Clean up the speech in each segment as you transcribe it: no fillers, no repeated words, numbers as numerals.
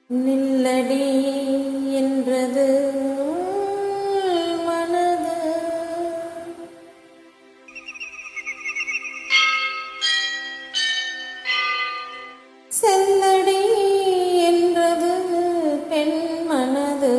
நில்லடி என்றது மனது. செல்லடி என்றது பெண் மனது.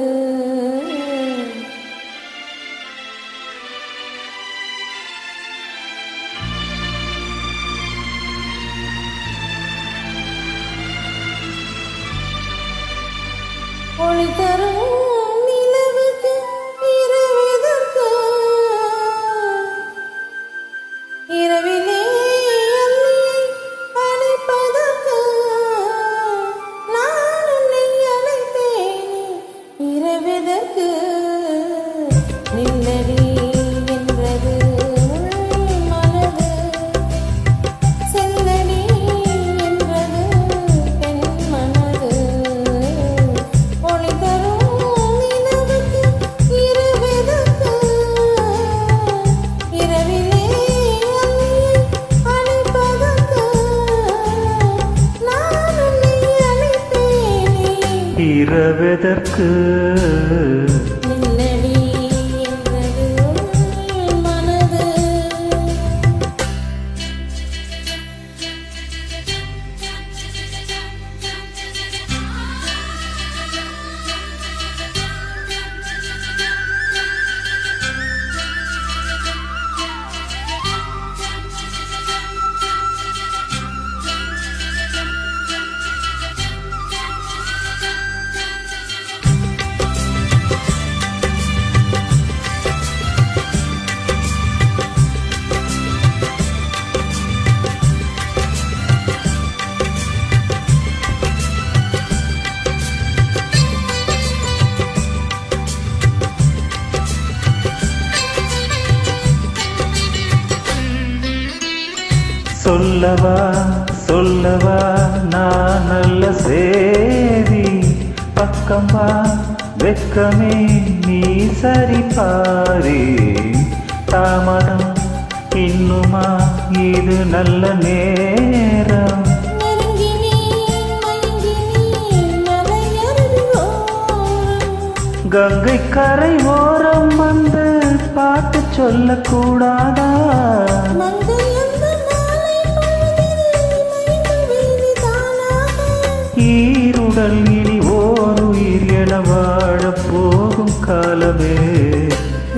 ஒளி தரும் நிலவுக்கு இரவெதற்கு, இரவிலே அள்ளியை அணைப்பதற்கு, நான் உன்னை அழைத்தேனே இரவெதற்கு. நில்லடி என்றது மனது, செல்லடி என்றது பெண் மனது. ஒளி தரும் நிலவுக்கு இரவெதற்கு, இரவிலே அள்ளியை அணைப்பதற்கு, நான் உன்னை அழைத்தேனே இரவெதற்கு. நில்லடி என்றது மனது. சொல்லவா சொல்லவா நான் நல்ல சேதி, பக்கம்பா வெக்கமே நீ சரி பாரி. தாமதம் இன்னுமா இது நல்ல நேரம். நெருங்கினேன் மயங்கினேன் மலையருவி ஓரம், கங்கை கரை ஓரம் வந்து பாட்டு சொல்லக்கூடாதா? மங்கை அந்த மாலை பொழுதில் மயங்க வீதிதானாக. ஈருடல் இனி ஓர் உயிர் என வாழப் போகும் காலமே.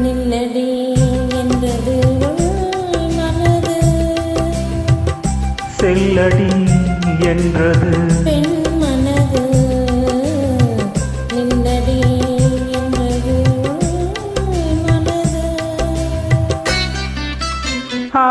நில்லடி என்றது மனது, செல்லடி என்றது பெண் மனது. நில்லடி என்றது மனது. ஆ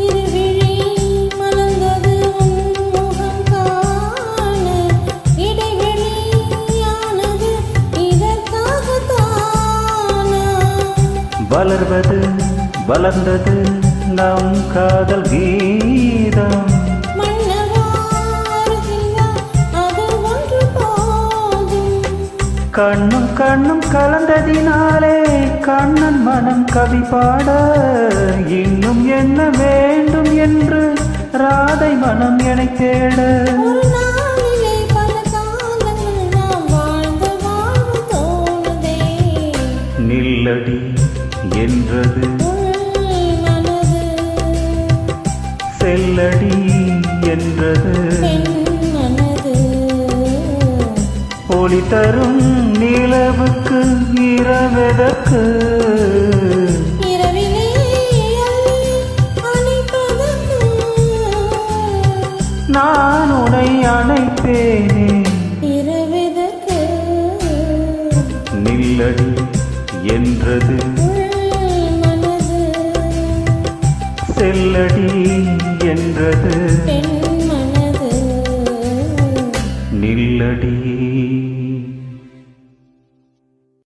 இருவிழி மலர்ந்தது உன் முகம் காண, இடைவெளியானது இதற்காகத்தானா? வளர்வது வளர்ந்தது நம் காதல் கீதம். மன்னவா அருகில்லா அது ஒன்று போதும். கண்ணும் கண்ணும் கலந்ததினாலே கண்ணன் மனம் கவி பாட, இன்னும் என்ன வேண்டும் என்று ராதை மனம் என்னை தேட. ஒரு நாளிலே பல காலங்கள் நாம் வாழ்ந்த வாழ்வு தோணுதே. நில்லடி என்றது மனது, செல்லடி என்றது பெண் மனது. ஒளி தரும் நிலவுக்கு இரவெதற்கு, இரவிலே அள்ளி அணைப்பதற்கு, நான் உன்னை அணைப்பேனே. இரவெதற்கு. நில்லடி என்றது மனது செல்லடி என்றது பெண் மனது நில்லடி